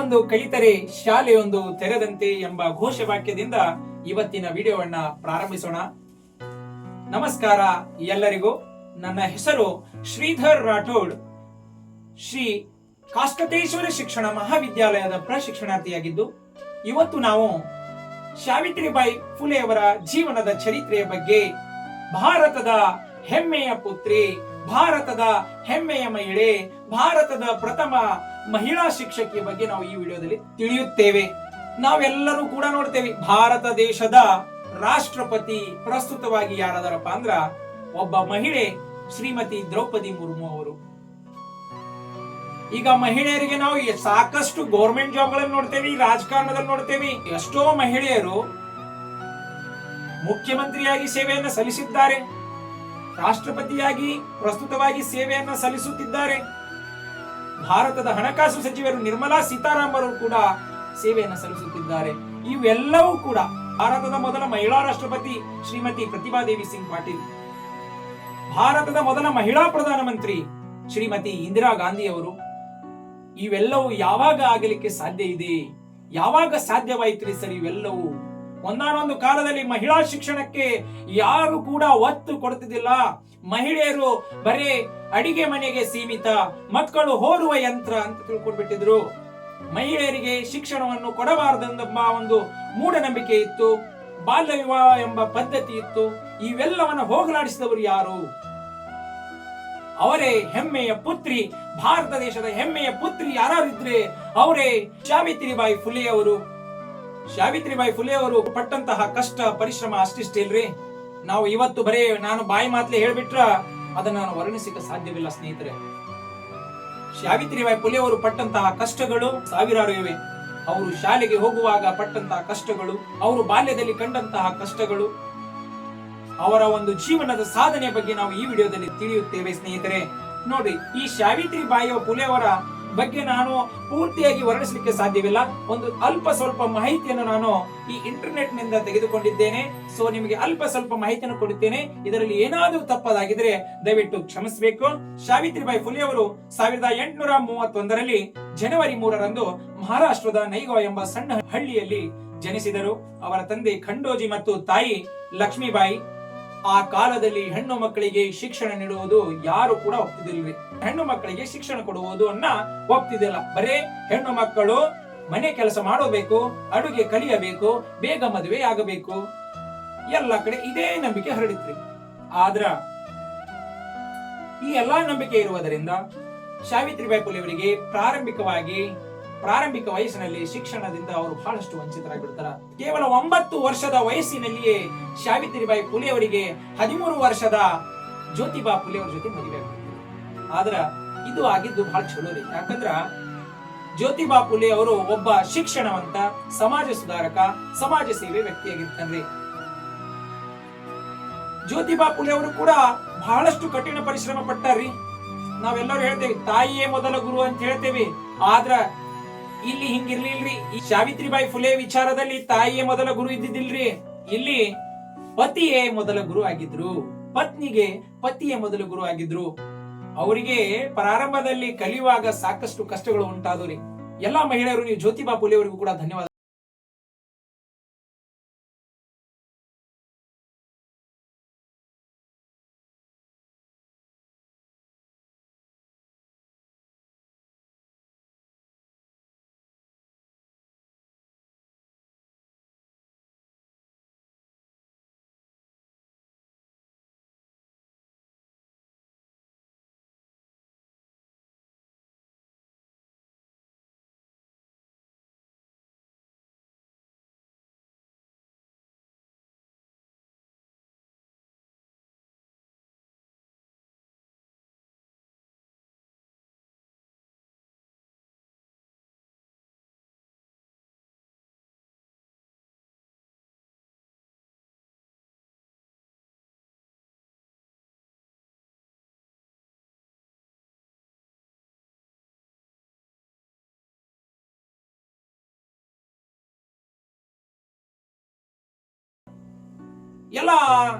ಒಂದು ಕಲಿತರೆ ಶಾಲೆಯೊಂದು ತೆರೆದಂತೆ ಎಂಬ ಘೋಷವಾಕ್ಯದಿಂದ ಇವತ್ತಿನ ವಿಡಿಯೋವನ್ನ ಪ್ರಾರಂಭಿಸೋಣ. ನಮಸ್ಕಾರ ಎಲ್ಲರಿಗೂ. ನನ್ನ ಹೆಸರು ಶ್ರೀಧರ್ ರಾಠೋಡ್. ಶ್ರೀ ಕಾಷ್ಟತೇಶ್ವರ ಶಿಕ್ಷಣ ಮಹಾವಿದ್ಯಾಲಯದ ಪ್ರಶಿಕ್ಷಣಾರ್ಥಿಯಾಗಿದ್ದು, ಇವತ್ತು ನಾವು ಸಾವಿತ್ರಿಬಾಯಿ ಫುಲೆ ಅವರ ಜೀವನದ ಚರಿತ್ರೆಯ ಬಗ್ಗೆ, ಭಾರತದ ಹೆಮ್ಮೆಯ ಪುತ್ರಿ, ಭಾರತದ ಹೆಮ್ಮೆಯ ಮಹಿಳೆ, ಭಾರತದ ಪ್ರಥಮ ಮಹಿಳಾ ಶಿಕ್ಷಕಿಯ ಬಗ್ಗೆ ನಾವು ಈ ವಿಡಿಯೋದಲ್ಲಿ ತಿಳಿಯುತ್ತೇವೆ. ನಾವೆಲ್ಲರೂ ಕೂಡ ನೋಡ್ತೇವೆ, ಭಾರತ ದೇಶದ ರಾಷ್ಟ್ರಪತಿ ಪ್ರಸ್ತುತವಾಗಿ ಯಾರಾದರಪ್ಪ ಅಂದ್ರ ಒಬ್ಬ ಮಹಿಳೆ, ಶ್ರೀಮತಿ ದ್ರೌಪದಿ ಮುರ್ಮು ಅವರು. ಈಗ ಮಹಿಳೆಯರಿಗೆ ನಾವು ಸಾಕಷ್ಟು ಗೌರ್ಮೆಂಟ್ ಜಾಬ್ ಗಳನ್ನು ನೋಡ್ತೇವೆ, ರಾಜಕಾರಣದಲ್ಲಿ ನೋಡ್ತೇವೆ. ಎಷ್ಟೋ ಮಹಿಳೆಯರು ಮುಖ್ಯಮಂತ್ರಿಯಾಗಿ ಸೇವೆಯನ್ನು ಸಲ್ಲಿಸಿದ್ದಾರೆ, ರಾಷ್ಟ್ರಪತಿಯಾಗಿ ಪ್ರಸ್ತುತವಾಗಿ ಸೇವೆಯನ್ನು ಸಲ್ಲಿಸುತ್ತಿದ್ದಾರೆ. ಭಾರತದ ಹಣಕಾಸು ಸಚಿವರು ನಿರ್ಮಲಾ ಸೀತಾರಾಮನ್ ಅವರು ಕೂಡ ಸೇವೆಯನ್ನು ಸಲ್ಲಿಸುತ್ತಿದ್ದಾರೆ. ಇವೆಲ್ಲವೂ ಕೂಡ ಭಾರತದ ಮೊದಲ ಮಹಿಳಾ ರಾಷ್ಟ್ರಪತಿ ಶ್ರೀಮತಿ ಪ್ರತಿಭಾ ದೇವಿ ಸಿಂಗ್ ಪಾಟೀಲ್, ಭಾರತದ ಮೊದಲ ಮಹಿಳಾ ಪ್ರಧಾನಮಂತ್ರಿ ಶ್ರೀಮತಿ ಇಂದಿರಾ ಗಾಂಧಿ ಅವರು. ಇವೆಲ್ಲವೂ ಯಾವಾಗ ಆಗಲಿಕ್ಕೆ ಸಾಧ್ಯ ಇದೆ? ಯಾವಾಗ ಸಾಧ್ಯವಾಯಿತು ಸರ್? ಇವೆಲ್ಲವೂ ಒಂದಾನೊಂದು ಕಾಲದಲ್ಲಿ ಮಹಿಳಾ ಶಿಕ್ಷಣಕ್ಕೆ ಯಾರು ಕೂಡ ಒತ್ತು ಕೊಡ್ತಿದ್ದಿಲ್ಲ. ಮಹಿಳೆಯರು ಬರೇ ಅಡಿಗೆ ಮನೆಗೆ ಸೀಮಿತ, ಮಕ್ಕಳು ಹೋರುವ ಯಂತ್ರ ಅಂತ ತಿಳ್ಕೊಂಡ್ಬಿಟ್ಟಿದ್ರು. ಮಹಿಳೆಯರಿಗೆ ಶಿಕ್ಷಣವನ್ನು ಕೊಡಬಾರದೆಂಬ ಒಂದು ಮೂಢನಂಬಿಕೆ ಇತ್ತು, ಬಾಲ್ಯ ವಿವಾಹ ಎಂಬ ಪದ್ಧತಿ ಇತ್ತು. ಇವೆಲ್ಲವನ್ನು ಹೋಗಲಾಡಿಸಿದವರು ಯಾರು? ಅವರೇ ಹೆಮ್ಮೆಯ ಪುತ್ರಿ, ಭಾರತ ದೇಶದ ಹೆಮ್ಮೆಯ ಪುತ್ರಿ ಯಾರಿದ್ರೆ ಅವರೇ ಸಾವಿತ್ರಿಬಾಯಿ ಫುಲೆ ಅವರು. ಸಾವಿತ್ರಿಬಾಯಿ ಫುಲೆ ಅವರು ಪಟ್ಟಂತಹ ಕಷ್ಟ ಪರಿಶ್ರಮ ಅಷ್ಟಿಷ್ಟಿಲ್ರಿ. ನಾವು ಇವತ್ತು ಬರೇ ನಾನು ಬಾಯಿ ಮಾತಲೆ ಹೇಳ್ಬಿಟ್ರ ಅದನ್ನ ನಾನು ವರ್ಣಿಸಲಿಕ್ಕೆ ಸಾಧ್ಯವಿಲ್ಲ ಸ್ನೇಹಿತರೆ. ಸಾವಿತ್ರಿಬಾಯಿ ಫುಲೆ ಅವರು ಪಟ್ಟಂತಹ ಕಷ್ಟಗಳು ಸಾವಿರಾರು ಇವೆ. ಅವರು ಶಾಲೆಗೆ ಹೋಗುವಾಗ ಪಟ್ಟಂತಹ ಕಷ್ಟಗಳು, ಅವರು ಬಾಲ್ಯದಲ್ಲಿ ಕಂಡಂತಹ ಕಷ್ಟಗಳು, ಅವರ ಒಂದು ಜೀವನದ ಸಾಧನೆ ಬಗ್ಗೆ ನಾವು ಈ ವಿಡಿಯೋದಲ್ಲಿ ತಿಳಿಯುತ್ತೇವೆ ಸ್ನೇಹಿತರೆ. ನೋಡಿ, ಈ ಸಾವಿತ್ರಿಬಾಯಿ ಫುಲೆ ಅವರ ಬಗ್ಗೆ ನಾನು ಪೂರ್ತಿಯಾಗಿ ವರ್ಣಿಸಲಿಕ್ಕೆ ಸಾಧ್ಯವಿಲ್ಲ. ಒಂದು ಅಲ್ಪ ಸ್ವಲ್ಪ ಮಾಹಿತಿಯನ್ನು ನಾನು ಈ ಇಂಟರ್ನೆಟ್ ನಿಂದ ತೆಗೆದುಕೊಂಡಿದ್ದೇನೆ. ಸೊ ನಿಮಗೆ ಅಲ್ಪ ಸ್ವಲ್ಪ ಮಾಹಿತಿಯನ್ನು ಕೊಡುತ್ತೇನೆ. ಇದರಲ್ಲಿ ಏನಾದರೂ ತಪ್ಪದಾಗಿದ್ರೆ ದಯವಿಟ್ಟು ಕ್ಷಮಿಸಬೇಕು. ಸಾವಿತ್ರಿಬಾಯಿ ಫುಲೆ ಅವರು 1831ರಲ್ಲಿ ಜನವರಿ 3ರಂದು ಮಹಾರಾಷ್ಟ್ರದ ನೈಗಾಂವ್ ಎಂಬ ಸಣ್ಣ ಹಳ್ಳಿಯಲ್ಲಿ ಜನಿಸಿದರು. ಅವರ ತಂದೆ ಖಂಡೋಜಿ ಮತ್ತು ತಾಯಿ ಲಕ್ಷ್ಮೀಬಾಯಿ. ಆ ಕಾಲದಲ್ಲಿ ಹೆಣ್ಣು ಮಕ್ಕಳಿಗೆ ಶಿಕ್ಷಣ ನೀಡುವುದು ಯಾರು ಕೂಡ ಒಪ್ತಿದ್ದಿಲ್ರಿ. ಹೆಣ್ಣು ಮಕ್ಕಳಿಗೆ ಶಿಕ್ಷಣ ಕೊಡುವುದು ಒಪ್ತಿದ್ದಿಲ್ಲ. ಬರೇ ಹೆಣ್ಣು ಮಕ್ಕಳು ಮನೆ ಕೆಲಸ ಮಾಡಬೇಕು, ಅಡುಗೆ ಕಲಿಯಬೇಕು, ಬೇಗ ಮದುವೆ ಆಗಬೇಕು, ಎಲ್ಲ ಕಡೆ ಇದೇ ನಂಬಿಕೆ ಹರಡಿತ್ರಿ. ಆದ್ರ ಈ ಎಲ್ಲಾ ನಂಬಿಕೆ ಇರುವುದರಿಂದ ಸಾವಿತ್ರಿಬಾಯಿ ಫುಲೆ ಅವರಿಗೆ ಪ್ರಾರಂಭಿಕ ವಯಸ್ಸಿನಲ್ಲಿ ಶಿಕ್ಷಣದಿಂದ ಅವರು ಬಹಳಷ್ಟು ವಂಚಿತರಾಗಿಬಿಡ್ತಾರ. ಕೇವಲ 9 ವರ್ಷದ ವಯಸ್ಸಿನಲ್ಲಿಯೇ ಸಾವಿತ್ರಿಬಾಯಿ ಫುಲೆ ಅವರಿಗೆ 13 ವರ್ಷದ ಜ್ಯೋತಿಬಾ ಫುಲೆ ಅವರ ಜೊತೆ ಮದುವೆ ಆಗ್ಬಿಡ್ತಾರೆ. ಆದ್ರ ಇದು ಆಗಿದ್ದು ಬಹಳ ಚಲೋ ರೀ. ಯಾಕಂದ್ರ ಜ್ಯೋತಿಬಾ ಫುಲೆ ಅವರು ಒಬ್ಬ ಶಿಕ್ಷಣವಂತ, ಸಮಾಜ ಸುಧಾರಕ, ಸಮಾಜ ಸೇವೆ ವ್ಯಕ್ತಿಯಾಗಿರ್ತಾನ್ರಿ. ಜ್ಯೋತಿಬಾ ಫುಲೆ ಅವರು ಕೂಡ ಬಹಳಷ್ಟು ಕಠಿಣ ಪರಿಶ್ರಮ ಪಟ್ಟಾರ್ರಿ. ನಾವೆಲ್ಲರೂ ಹೇಳ್ತೇವೆ ತಾಯಿಯೇ ಮೊದಲ ಗುರು ಅಂತ ಹೇಳ್ತೇವೆ. ಆದ್ರ ಇಲ್ಲಿ ಹಿಂಗಿರ್ಲಿಲ್ರಿ. ಈ ಸಾವಿತ್ರಿಬಾಯಿ ಫುಲೆ ವಿಚಾರದಲ್ಲಿ ತಾಯಿಯೇ ಮೊದಲ ಗುರು ಇದ್ದಿದ್ದಿಲ್ರಿ. ಇಲ್ಲಿ ಪತಿಯೇ ಮೊದಲ ಗುರು ಆಗಿದ್ರು, ಪತ್ನಿಗೆ ಪತಿಯೇ ಮೊದಲ ಗುರು ಆಗಿದ್ರು. ಅವರಿಗೆ ಪ್ರಾರಂಭದಲ್ಲಿ ಕಲಿಯುವಾಗ ಸಾಕಷ್ಟು ಕಷ್ಟಗಳು ಉಂಟಾದವ್ರಿ. ಎಲ್ಲಾ ಮಹಿಳೆಯರು ನೀವು ಜ್ಯೋತಿಬಾ ಫುಲೆ ಅವರಿಗೂ ಕೂಡ ಧನ್ಯವಾದ. ಎಲ್ಲ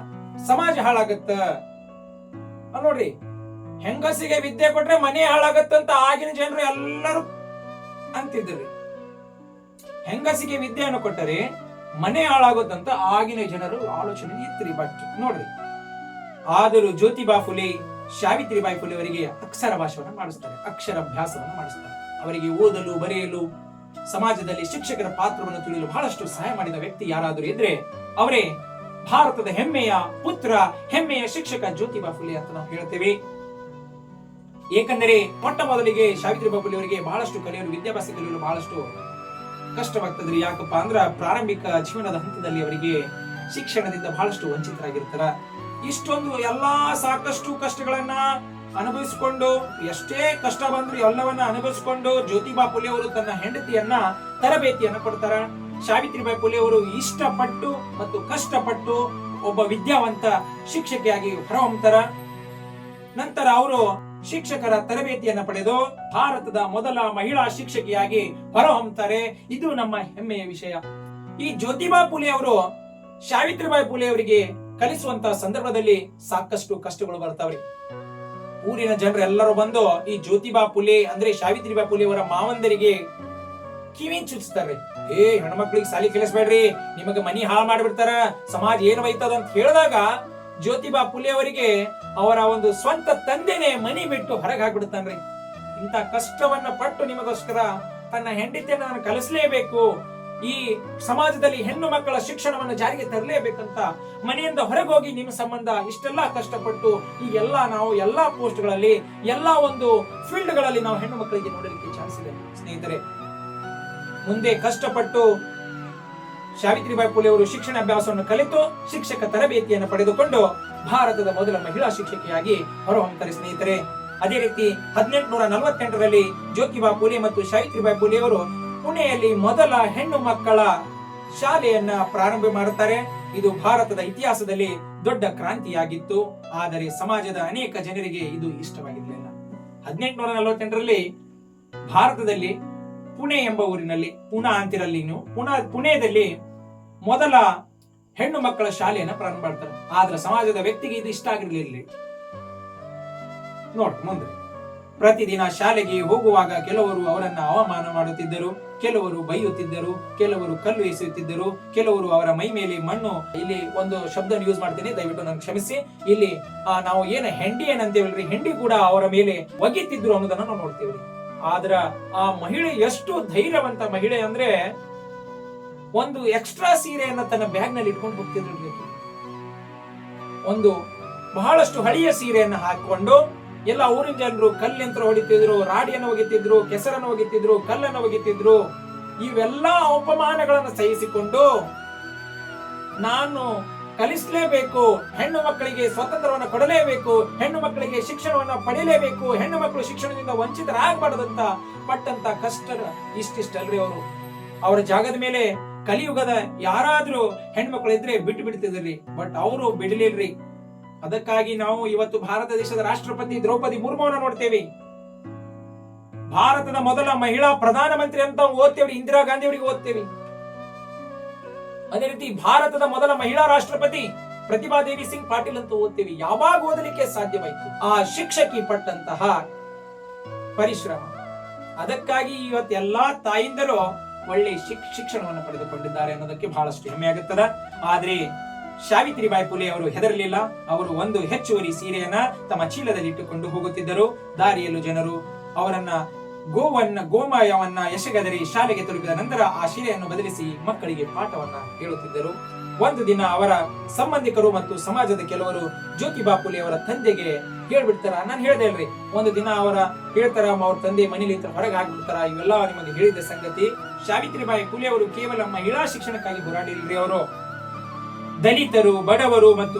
ಸಮಾಜ ಹಾಳಾಗತ್ತ ನೋಡ್ರಿ. ಹೆಂಗಸಿಗೆ ವಿದ್ಯೆ ಕೊಟ್ರೆ ಮನೆ ಹಾಳಾಗತ್ತಂತ ಆಗಿನ ಜನರು ಎಲ್ಲರೂ ಅಂತಿದ್ರಿ. ಹೆಂಗಸಿಗೆ ವಿದ್ಯೆಯನ್ನು ಕೊಟ್ಟರೆ ಮನೆ ಹಾಳಾಗುತ್ತಂತ ಆಗಿನ ಜನರು ಆಲೋಚನೆ ಇತ್ರಿ. ಬಟ್ ನೋಡ್ರಿ, ಆದರೂ ಜ್ಯೋತಿಬಾ ಫುಲೆ, ಸಾವಿತ್ರಿಬಾಯಿ ಫುಲೆ ಅವರಿಗೆ ಅಕ್ಷರಾಭ್ಯಾಸವನ್ನು ಮಾಡಿಸ್ತಾರೆ, ಅಕ್ಷರಾಭ್ಯಾಸವನ್ನು ಮಾಡಿಸ್ತಾರೆ. ಅವರಿಗೆ ಓದಲು ಬರೆಯಲು ಸಮಾಜದಲ್ಲಿ ಶಿಕ್ಷಕರ ಪಾತ್ರವನ್ನು ತಿಳಿಯಲು ಬಹಳಷ್ಟು ಸಹಾಯ ಮಾಡಿದ ವ್ಯಕ್ತಿ ಯಾರಾದರೂ ಇದ್ರೆ ಅವರೇ ಭಾರತದ ಹೆಮ್ಮೆಯ ಪುತ್ರ, ಹೆಮ್ಮೆಯ ಶಿಕ್ಷಕ ಜ್ಯೋತಿಬಾ ಫುಲೆ ಅಂತ ನಾವು ಹೇಳ್ತೇವೆ. ಏಕೆಂದರೆ ಮೊಟ್ಟ ಮೊದಲಿಗೆ ಸಾವಿತ್ರಿಬಾಯಿ ಫುಲೆ ಅವರಿಗೆ ಬಹಳಷ್ಟು ಕಲಿಯಲು, ವಿದ್ಯಾಭ್ಯಾಸ ಕಲಿಯಲು ಬಹಳಷ್ಟು ಕಷ್ಟವಾಗ್ತದ್ರಿ. ಯಾಕಪ್ಪ ಅಂದ್ರ ಪ್ರಾರಂಭಿಕ ಜೀವನದ ಹಂತದಲ್ಲಿ ಅವರಿಗೆ ಶಿಕ್ಷಣದಿಂದ ಬಹಳಷ್ಟು ವಂಚಿತರಾಗಿರ್ತಾರ. ಇಷ್ಟೊಂದು ಎಲ್ಲಾ ಸಾಕಷ್ಟು ಕಷ್ಟಗಳನ್ನ ಅನುಭವಿಸಿಕೊಂಡು, ಎಷ್ಟೇ ಕಷ್ಟ ಬಂದ್ರು ಎಲ್ಲವನ್ನ ಅನುಭವಿಸಿಕೊಂಡು ಜ್ಯೋತಿಬಾ ಫುಲೆ ಅವರು ತನ್ನ ಹೆಂಡತಿಯನ್ನ ತರಬೇತಿಯನ್ನ ಕೊಡ್ತಾರ. ಸಾವಿತ್ರಿಬಾಯಿ ಫುಲೆ ಅವರು ಇಷ್ಟಪಟ್ಟು ಮತ್ತು ಕಷ್ಟಪಟ್ಟು ಒಬ್ಬ ವಿದ್ಯಾವಂತ ಶಿಕ್ಷಕಿಯಾಗಿ ಹೊರಹೊಮ್ಮತಾರ. ನಂತರ ಅವರು ಶಿಕ್ಷಕರ ತರಬೇತಿಯನ್ನ ಪಡೆದು ಭಾರತದ ಮೊದಲ ಮಹಿಳಾ ಶಿಕ್ಷಕಿಯಾಗಿ ಹೊರಹೊಮ್ಮತಾರೆ. ಇದು ನಮ್ಮ ಹೆಮ್ಮೆಯ ವಿಷಯ. ಈ ಜ್ಯೋತಿಬಾ ಫುಲೆ ಅವರು ಸಾವಿತ್ರಿಬಾಯಿ ಫುಲೆ ಅವರಿಗೆ ಕಲಿಸುವಂತ ಸಂದರ್ಭದಲ್ಲಿ ಸಾಕಷ್ಟು ಕಷ್ಟಗಳು ಬರ್ತಾವ್ರಿ. ಊರಿನ ಜನರೆಲ್ಲರೂ ಬಂದು ಈ ಜ್ಯೋತಿಬಾ ಫುಲೆ ಅಂದ್ರೆ ಸಾವಿತ್ರಿಬಾಯಿ ಫುಲೆ ಅವರ ಮಾವಂದರಿಗೆ ಕಿವಿ ಚುಚ್ತಾರೆ. ಹೆಣ್ಮಕ್ಳಿಗೆ ಸಾಲಿ ಕಲಿಸ್ಬೇಡ್ರಿ, ನಿಮಗೆ ಮನಿ ಹಾಳು ಮಾಡಿಬಿಡ್ತಾರ, ಸಮಾಜ ಏನು ಬೈತದ ಅಂತ ಹೇಳಿದಾಗ ಜ್ಯೋತಿಬಾ ಫುಲೆ ಅವರಿಗೆ ಅವರ ಒಂದು ಸ್ವಂತ ತಂದೆನೆ ಮನಿ ಬಿಟ್ಟು ಹೊರಗೆ ಹಾಕ್ಬಿಡ್ತಾನ್ರಿ. ಇಂತ ಕಷ್ಟವನ್ನ ಪಟ್ಟು ನಿಮಗೋಸ್ಕರ ತನ್ನ ಹೆಂಡತಿಯನ್ನ ನಾನು ಕಲಿಸಲೇಬೇಕು, ಈ ಸಮಾಜದಲ್ಲಿ ಹೆಣ್ಣು ಮಕ್ಕಳ ಶಿಕ್ಷಣವನ್ನು ಜಾರಿಗೆ ತರಲೇಬೇಕಂತ ಮನೆಯಿಂದ ಹೊರಗೆ ಹೋಗಿ ನಿಮ್ಮ ಸಂಬಂಧ ಇಷ್ಟೆಲ್ಲಾ ಕಷ್ಟಪಟ್ಟು ಈಗೆಲ್ಲಾ ನಾವು ಎಲ್ಲಾ ಪೋಸ್ಟ್ ಗಳಲ್ಲಿ, ಎಲ್ಲಾ ಒಂದು ಫೀಲ್ಡ್ ಗಳಲ್ಲಿ ನಾವು ಹೆಣ್ಣು ಮಕ್ಕಳಿಗೆ ನೋಡಲಿಕ್ಕೆ ಚಾನ್ಸ್ ಇದೆ ಸ್ನೇಹಿತರೆ. ಮುಂದೆ ಕಷ್ಟಪಟ್ಟು ಸಾವಿತ್ರಿಬಾಯಿ ಫುಲೆ ಅವರು ಶಿಕ್ಷಣ ಅಭ್ಯಾಸವನ್ನು ಕಲಿತು ಶಿಕ್ಷಕ ತರಬೇತಿಯನ್ನು ಪಡೆದುಕೊಂಡು ಭಾರತದ ಮೊದಲ ಮಹಿಳಾ ಶಿಕ್ಷಕಿಯಾಗಿ ಹೊರಹೊಮ್ಮತಾರೆ ಸ್ನೇಹಿತರೆ. ಅದೇ ರೀತಿ 1848ರಲ್ಲಿ ಜ್ಯೋತಿಬಾ ಫುಲೆ ಮತ್ತು ಸಾವಿತ್ರಿಬಾಯಿ ಫುಲೆ ಅವರು ಪುಣೆಯಲ್ಲಿ ಮೊದಲ ಹೆಣ್ಣು ಮಕ್ಕಳ ಶಾಲೆಯನ್ನ ಪ್ರಾರಂಭ ಮಾಡುತ್ತಾರೆ. ಇದು ಭಾರತದ ಇತಿಹಾಸದಲ್ಲಿ ದೊಡ್ಡ ಕ್ರಾಂತಿಯಾಗಿತ್ತು. ಆದರೆ ಸಮಾಜದ ಅನೇಕ ಜನರಿಗೆ ಇದು ಇಷ್ಟವಾಗಿರಲಿಲ್ಲ. 1848ರಲ್ಲಿ ಭಾರತದಲ್ಲಿ ಪುಣೆ ಎಂಬ ಊರಿನಲ್ಲಿ, ಪುಣಾ ಅಂತಿರಲ್ಲಿ, ಪುಣೆಯಲ್ಲಿ ಮೊದಲ ಹೆಣ್ಣು ಮಕ್ಕಳ ಶಾಲೆಯನ್ನ ಪ್ರಾರಂಭ ಮಾಡ್ತಾರೆ. ಆದ್ರೆ ಸಮಾಜದ ವ್ಯಕ್ತಿಗೆ ಇದು ಇಷ್ಟ ಆಗಿರ್ಲಿಲ್ಲ. ನೋಡ್ ಮುಂದೆ ಪ್ರತಿದಿನ ಶಾಲೆಗೆ ಹೋಗುವಾಗ ಕೆಲವರು ಅವರನ್ನ ಅವಮಾನ ಮಾಡುತ್ತಿದ್ದರು, ಕೆಲವರು ಬೈಯುತ್ತಿದ್ದರು, ಕೆಲವರು ಕಲ್ಲು ಎಸೆಯುತ್ತಿದ್ದರು, ಕೆಲವರು ಅವರ ಮೈ ಮೇಲೆ ಮಣ್ಣು, ಇಲ್ಲಿ ಒಂದು ಶಬ್ದ ಯೂಸ್ ಮಾಡ್ತೀನಿ, ದಯವಿಟ್ಟು ನನಗೆ ಕ್ಷಮಿಸಿ, ಇಲ್ಲಿ ನಾವು ಏನು ಹೆಂಡಿ ಏನಂತೇವಲ್ರಿ, ಹೆಂಡಿ ಕೂಡ ಅವರ ಮೇಲೆ ಒಗಿತಿದ್ರು ಅನ್ನೋದನ್ನ ನಾವು ನೋಡ್ತೀವಿ. ಆದ್ರ ಆ ಮಹಿಳೆ ಎಷ್ಟು ಧೈರ್ಯವಂತ ಮಹಿಳೆ ಅಂದ್ರೆ ಒಂದು ಎಕ್ಸ್ಟ್ರಾ ಸೀರೆಯನ್ನ ತನ್ನ ಬ್ಯಾಗ್ ನಲ್ಲಿ ಇಟ್ಕೊಂಡು ಹೋಗ್ತಿದ್ರು. ಒಂದು ಬಹಳಷ್ಟು ಹಳೆಯ ಸೀರೆಯನ್ನ ಹಾಕೊಂಡು ಎಲ್ಲ ಊರಿನ ಜನರು ಕಲ್ಲಿಯಂತ್ರ ಹೊಡಿತಿದ್ರು, ರಾಡಿಯನ್ನು ಒಗಿತಿದ್ರು, ಕೆಸರನ್ನು ಒಗಿತಿದ್ರು, ಕಲ್ಲನ್ನು ಒಗಿತಿದ್ರು. ಇವೆಲ್ಲಾ ಅಪಮಾನಗಳನ್ನು ಸಹಿಸಿಕೊಂಡು ನಾನು ಕಲಿಸಲೇಬೇಕು, ಹೆಣ್ಣು ಮಕ್ಕಳಿಗೆ ಸ್ವಾತಂತ್ರ್ಯವನ್ನು ಕೊಡಲೇಬೇಕು, ಹೆಣ್ಣು ಮಕ್ಕಳಿಗೆ ಶಿಕ್ಷಣವನ್ನ ಪಡೆಯಲೇಬೇಕು, ಹೆಣ್ಣು ಮಕ್ಕಳು ಶಿಕ್ಷಣದಿಂದ ವಂಚಿತರಾಗಬಾರದಂತ ಪಟ್ಟಂತ ಕಷ್ಟ ಇಷ್ಟಿಷ್ಟಲ್ರಿ. ಅವರು ಅವರ ಜಾಗದ ಮೇಲೆ ಕಲಿಯುಗದ ಯಾರಾದ್ರೂ ಹೆಣ್ಮಕ್ಳು ಇದ್ರೆ ಬಿಟ್ಟು ಬಿಡ್ತಿದ್ರಿ, ಬಟ್ ಅವರು ಬಿಡಲಿಲ್ರಿ. ಅದಕ್ಕಾಗಿ ನಾವು ಇವತ್ತು ಭಾರತ ದೇಶದ ರಾಷ್ಟ್ರಪತಿ ದ್ರೌಪದಿ ಮುರ್ಮುವನ್ನ ನೋಡ್ತೇವೆ. ಭಾರತದ ಮೊದಲ ಮಹಿಳಾ ಪ್ರಧಾನಮಂತ್ರಿ ಅಂತ ಓದ್ತೇವೆ, ಇಂದಿರಾ ಗಾಂಧಿ ಅವರಿಗೆ ಓದ್ತೇವೆ. ಅದೇ ರೀತಿ ಭಾರತದ ಮೊದಲ ಮಹಿಳಾ ರಾಷ್ಟ್ರಪತಿ ಪ್ರತಿಭಾ ದೇವಿ ಸಿಂಗ್ ಪಾಟೀಲ್ ಅಂತ ಓದ್ತೇವೆ. ಯಾವಾಗ ಓದಲಿಕ್ಕೆ ಸಾಧ್ಯವಾಯಿತು ಆ ಶಿಕ್ಷಕಿ ಪಟ್ಟಂತಹ ಪರಿಶ್ರಮ. ಅದಕ್ಕಾಗಿ ಇವತ್ತು ಎಲ್ಲಾ ತಾಯಿಂದರು ಒಳ್ಳೆ ಶಿಕ್ಷಣವನ್ನು ಪಡೆದುಕೊಂಡಿದ್ದಾರೆ ಅನ್ನೋದಕ್ಕೆ ಬಹಳಷ್ಟು ಹೆಮ್ಮೆ ಆಗುತ್ತದೆ. ಆದ್ರೆ ಸಾವಿತ್ರಿಬಾಯಿ ಫುಲೆ ಅವರು ಹೆದರಲಿಲ್ಲ. ಅವರು ಒಂದು ಹೆಚ್ಚುವರಿ ಸೀರೆಯನ್ನ ತಮ್ಮ ಚೀಲದಲ್ಲಿ ಇಟ್ಟುಕೊಂಡು ಹೋಗುತ್ತಿದ್ದರು. ದಾರಿಯಲ್ಲೂ ಜನರು ಅವರನ್ನ ಗೋಮಯವನ್ನ ಎಸೆಗದರಿ ಶಾಲೆಗೆ ತಲುಪಿದ ನಂತರ ಆ ಸೀರೆಯನ್ನು ಬದಲಿಸಿ ಮಕ್ಕಳಿಗೆ ಪಾಠವನ್ನ ಹೇಳುತ್ತಿದ್ದರು. ಒಂದು ದಿನ ಅವರ ಸಂಬಂಧಿಕರು ಮತ್ತು ಸಮಾಜದ ಕೆಲವರು ಜ್ಯೋತಿಬಾ ಫುಲೆ ಅವರ ತಂದೆಗೆ ಹೇಳ್ಬಿಡ್ತಾರ. ನಾನು ಹೇಳ್ದೆ ಅಲ್ರಿ, ಒಂದು ದಿನ ಅವರ ಹೇಳ್ತಾರ, ಅವ್ರ ತಂದೆ ಮನೇಲಿ ಹೊರಗೆ ಹಾಕ್ಬಿಡ್ತಾರ. ಇವೆಲ್ಲ ನಿಮಗೆ ಹೇಳಿದ ಸಂಗತಿ. ಸಾವಿತ್ರಿಬಾಯಿ ಫುಲೆ ಅವರು ಕೇವಲ ಮಹಿಳಾ ಶಿಕ್ಷಣಕ್ಕಾಗಿ ಹೋರಾಡಿಲ್ರಿ. ಅವರು ದಲಿತರು, ಬಡವರು ಮತ್ತು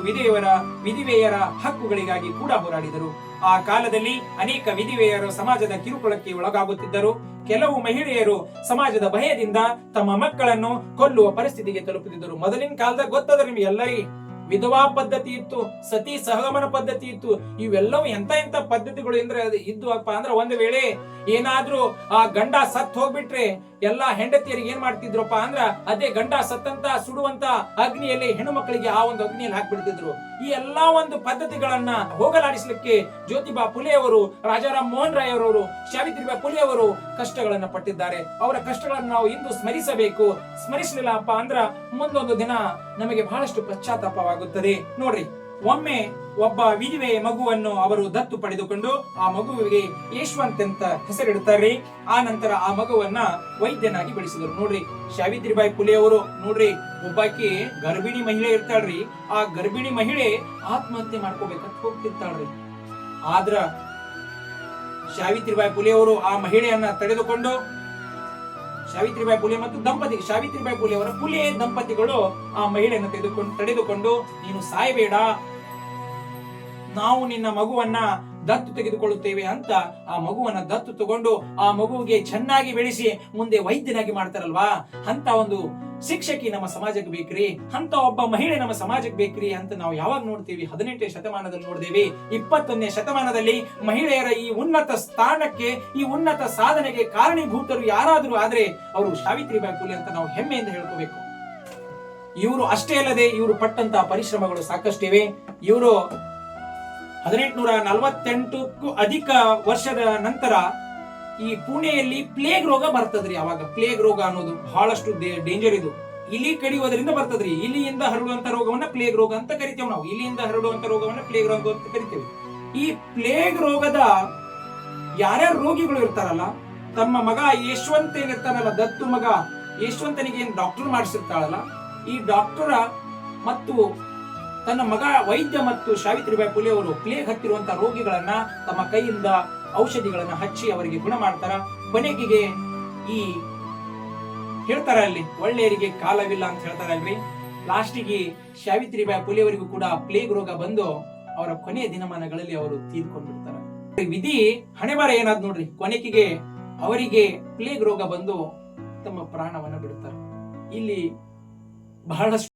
ವಿಧವೆಯರ ಹಕ್ಕುಗಳಿಗಾಗಿ ಕೂಡ ಹೋರಾಡಿದರು. ಆ ಕಾಲದಲ್ಲಿ ಅನೇಕ ವಿಧವೆಯರು ಸಮಾಜದ ಕಿರುಕುಳಕ್ಕೆ ಒಳಗಾಗುತ್ತಿದ್ದರು. ಕೆಲವು ಮಹಿಳೆಯರು ಸಮಾಜದ ಭಯದಿಂದ ತಮ್ಮ ಮಕ್ಕಳನ್ನು ಕೊಲ್ಲುವ ಪರಿಸ್ಥಿತಿಗೆ ತಲುಪುತ್ತಿದ್ದರು. ಮೊದಲಿನ ಕಾಲದಾಗ ಗೊತ್ತದ ನಿಮ್ಗೆ ಎಲ್ಲರಿ, ವಿಧವಾ ಪದ್ಧತಿ ಇತ್ತು, ಸತಿ ಸಹಗಮನ ಪದ್ಧತಿ ಇತ್ತು. ಇವೆಲ್ಲವೂ ಎಂತ ಪದ್ಧತಿಗಳು ಇದ್ವಪ್ಪ ಅಂದ್ರೆ, ಒಂದು ವೇಳೆ ಏನಾದ್ರೂ ಆ ಗಂಡ ಸತ್ ಹೋಗ್ಬಿಟ್ರೆ ಎಲ್ಲಾ ಹೆಂಡತಿಯರಿಗೆ ಏನ್ ಮಾಡ್ತಿದ್ರಪ್ಪ ಅಂದ್ರ ಅದೇ ಗಂಡ ಸತ್ತಂತ ಸುಡುವಂತ ಅಗ್ನಿಯಲ್ಲಿ ಹೆಣ್ಣು ಮಕ್ಕಳಿಗೆ ಆ ಒಂದು ಅಗ್ನಿಯಲ್ಲಿ ಹಾಕ್ಬಿಡ್ತಿದ್ರು. ಈ ಎಲ್ಲಾ ಒಂದು ಪದ್ಧತಿಗಳನ್ನ ಹೋಗಲಾಡಿಸ್ಲಿಕ್ಕೆ ಜ್ಯೋತಿಬಾ ಫುಲೆ ಅವರು, ರಾಜಾರಾಮ್ ಮೋಹನ್ ರಾಯ್ ಅವರು, ಸಾವಿತ್ರಿಬಾಯಿ ಫುಲೆ ಅವರು ಕಷ್ಟಗಳನ್ನ ಪಟ್ಟಿದ್ದಾರೆ. ಅವರ ಕಷ್ಟಗಳನ್ನು ನಾವು ಇಂದು ಸ್ಮರಿಸಬೇಕು. ಸ್ಮರಿಸಲಿಲ್ಲಪ್ಪ ಅಂದ್ರ ಮುಂದೊಂದು ದಿನ ನಮಗೆ ಬಹಳಷ್ಟು ಪಶ್ಚಾತ್ತಾಪವಾಗುತ್ತದೆ. ನೋಡ್ರಿ, ಒಮ್ಮೆ ಒಬ್ಬ ವಿಧವೆ ಮಗುವನ್ನು ಅವರು ದತ್ತು ಪಡೆದುಕೊಂಡು ಆ ಮಗುವಿಗೆ ಯಶವಂತ್ ಅಂತ ಹೆಸರಿಡುತ್ತಾರೆ. ಆ ನಂತರ ಆ ಮಗುವನ್ನ ವೈದ್ಯನಾಗಿ ಬೆಳೆಸಿದರು. ನೋಡ್ರಿ, ಸಾವಿತ್ರಿಬಾಯಿ ಫುಲೆ ಅವರು ನೋಡ್ರಿ, ಒಬ್ಬಾಕಿ ಗರ್ಭಿಣಿ ಮಹಿಳೆ ಇರ್ತಾಳ್ರಿ. ಆ ಗರ್ಭಿಣಿ ಮಹಿಳೆ ಆತ್ಮಹತ್ಯೆ ಮಾಡ್ಕೋಬೇಕಂತ ಹೋಗ್ತಿರ್ತಾಳ್ರಿ. ಆದ್ರ ಸಾವಿತ್ರಿಬಾಯಿ ಫುಲೆ ಅವರು ಆ ಮಹಿಳೆಯನ್ನ ತಡೆದುಕೊಂಡು, ಸಾವಿತ್ರಿಬಾಯಿ ಫುಲೆ ಮತ್ತು ಸಾವಿತ್ರಿಬಾಯಿ ಫುಲೆ ಅವರ ಫುಲೆ ದಂಪತಿಗಳು ಆ ಮಹಿಳೆಯನ್ನು ತಡೆದುಕೊಂಡು ನೀನು ಸಾಯಬೇಡ, ನಾವು ನಿನ್ನ ಮಗುವನ್ನ ದತ್ತು ತೆಗೆದುಕೊಳ್ಳುತ್ತೇವೆ ಅಂತ ಆ ಮಗುವನ್ನ ದತ್ತು ತಗೊಂಡು ಆ ಮಗುವಿಗೆ ಚೆನ್ನಾಗಿ ಬೆಳೆಸಿ ಮುಂದೆ ವೈದ್ಯನಾಗಿ ಮಾಡ್ತಾರಲ್ವಾ, ಅಂತ ಒಂದು ಶಿಕ್ಷಕಿ ನಮ್ಮ ಸಮಾಜಕ್ಕೆ ಬೇಕ್ರಿ, ಅಂತ ಒಬ್ಬ ಮಹಿಳೆ ನಮ್ಮ ಸಮಾಜಕ್ಕೆ ಬೇಕ್ರಿ ಅಂತ ನಾವು ಯಾವಾಗ ನೋಡ್ತೀವಿ? 18ನೇ ಶತಮಾನದಲ್ಲಿ ನೋಡಿದೇವಿ. 21ನೇ ಶತಮಾನದಲ್ಲಿ ಮಹಿಳೆಯರ ಈ ಉನ್ನತ ಸ್ಥಾನಕ್ಕೆ, ಈ ಉನ್ನತ ಸಾಧನೆಗೆ ಕಾರಣೀಭೂತರು ಯಾರಾದರೂ ಆದ್ರೆ ಅವರು ಸಾವಿತ್ರಿಬಾಯಿ ಫುಲೆ ಅಂತ ನಾವು ಹೆಮ್ಮೆಯಿಂದ ಹೇಳ್ಕೋಬೇಕು. ಇವರು ಅಷ್ಟೇ ಅಲ್ಲದೆ ಇವರು ಪಟ್ಟಂತಹ ಪರಿಶ್ರಮಗಳು ಸಾಕಷ್ಟಿವೆ. ಇವರು 1848ಕ್ಕೂ ಅಧಿಕ ವರ್ಷದ ನಂತರ ಈ ಪುಣೆಯಲ್ಲಿ ಪ್ಲೇಗ್ ರೋಗ ಬರ್ತದ್ರಿ. ಅವಾಗ ಪ್ಲೇಗ್ ರೋಗ ಅನ್ನೋದು ಬಹಳಷ್ಟು ಡೇಂಜರ್. ಇದು ಇಲಿ ಕಡಿಯೋದ್ರಿಂದ ಬರ್ತದ್ರಿ. ಇಲಿಯಿಂದ ಹರಡುವಂತ ರೋಗವನ್ನ ಪ್ಲೇಗ್ ರೋಗ ಅಂತ ಕರಿತೇವೆ ನಾವು. ಇಲಿಯಿಂದ ಹರಡುವಂತ ರೋಗವನ್ನ ಪ್ಲೇಗ್ ರೋಗ ಅಂತ ಕರಿತೇವೆ. ಈ ಪ್ಲೇಗ್ ರೋಗದ ಯಾರ್ಯಾರು ರೋಗಿಗಳು ಇರ್ತಾರಲ್ಲ, ತಮ್ಮ ಮಗ ಯಶವಂತ ಏನಿರ್ತಾನಲ್ಲ, ದತ್ತು ಮಗ ಯಶವಂತನಿಗೆ ಏನ್ ಡಾಕ್ಟರ್ ಮಾಡಿಸಿರ್ತಾಳಲ್ಲ, ಈ ಡಾಕ್ಟರ ಮತ್ತು ತನ್ನ ಮಗ ವೈದ್ಯ ಮತ್ತು ಸಾವಿತ್ರಿಬಾಯಿ ಫುಲೆ ಅವರು ಪ್ಲೇಗ್ ಹತ್ತಿರುವಂತಹ ರೋಗಿಗಳನ್ನ ತಮ್ಮ ಕೈಯಿಂದ ಔಷಧಿಗಳನ್ನ ಹಚ್ಚಿ ಅವರಿಗೆ ಗುಣ ಮಾಡ್ತಾರ. ಕೊನೆಗೆ ಈ ಹೇಳ್ತಾರ ಅಲ್ಲಿ, ಒಳ್ಳೆಯರಿಗೆ ಕಾಲವಿಲ್ಲ ಅಂತ ಹೇಳ್ತಾರಲ್ರಿ. ಲಾಸ್ಟಿಗೆ ಸಾವಿತ್ರಿಬಾಯಿ ಫುಲೆ ಅವರಿಗೂ ಕೂಡ ಪ್ಲೇಗ್ ರೋಗ ಬಂದು ಅವರ ಕೊನೆಯ ದಿನಮಾನಗಳಲ್ಲಿ ಅವರು ತೀರ್ಕೊಂಡ್ಬಿಡ್ತಾರ. ವಿಧಿ ಹಣೆಬರ ಏನಾದ್ ನೋಡ್ರಿ, ಕೊನೆಗೆ ಅವರಿಗೆ ಪ್ಲೇಗ್ ರೋಗ ಬಂದು ತಮ್ಮ ಪ್ರಾಣವನ್ನ ಬಿಡುತ್ತಾರೆ. ಇಲ್ಲಿ ಬಹಳಷ್ಟು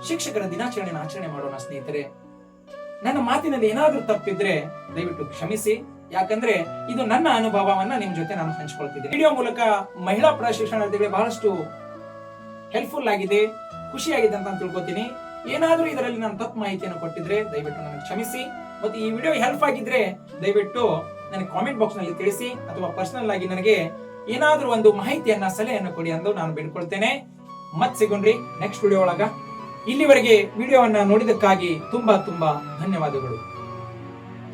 ಶಿಕ್ಷಕರ ದಿನಾಚರಣೆಯನ್ನು ಆಚರಣೆ ಮಾಡೋಣ ಸ್ನೇಹಿತರೆ. ನನ್ನ ಮಾತಿನಲ್ಲಿ ಏನಾದ್ರೂ ತಪ್ಪಿದ್ರೆ ದಯವಿಟ್ಟು ಕ್ಷಮಿಸಿ. ಯಾಕಂದ್ರೆ ಇದು ನನ್ನ ಅನುಭವವನ್ನ ನಿಮ್ ಜೊತೆ ನಾನು ಹಂಚ್ಕೊಳ್ತಿದ್ದೇನೆ. ವಿಡಿಯೋ ಮೂಲಕ ಮಹಿಳಾ ಪ್ರಶಿಕ್ಷಣಾರ್ಥಿಗಳಿಗೆ ಬಹಳಷ್ಟು ಹೆಲ್ಪ್ಫುಲ್ ಆಗಿದೆ, ಖುಷಿಯಾಗಿದೆ ಅಂತ ತಿಳ್ಕೊತೀನಿ. ಏನಾದ್ರೂ ಇದರಲ್ಲಿ ನಾನು ತಪ್ಪು ಮಾಹಿತಿಯನ್ನು ಕೊಟ್ಟಿದ್ರೆ ದಯವಿಟ್ಟು ನನಗೆ ಕ್ಷಮಿಸಿ. ಮತ್ತು ಈ ವಿಡಿಯೋ ಹೆಲ್ಪ್ ಆಗಿದ್ರೆ ದಯವಿಟ್ಟು ನನಗೆ ಕಾಮೆಂಟ್ ಬಾಕ್ಸ್ ನಲ್ಲಿ ತಿಳಿಸಿ, ಅಥವಾ ಪರ್ಸನಲ್ ಆಗಿ ನನಗೆ ಏನಾದ್ರೂ ಒಂದು ಮಾಹಿತಿಯನ್ನ, ಸಲಹೆಯನ್ನು ಕೊಡಿ ಎಂದು ನಾನು ಬೇಡ್ಕೊಳ್ತೇನೆ. ಮತ್ ಸಿಗೋಣ್ರಿ ನೆಕ್ಸ್ಟ್ ವಿಡಿಯೋ ಒಳಗ. ಇಲ್ಲಿವರೆಗೆ ವಿಡಿಯೋವನ್ನ ನೋಡಿದಕ್ಕಾಗಿ ತುಂಬಾ ಧನ್ಯವಾದಗಳು.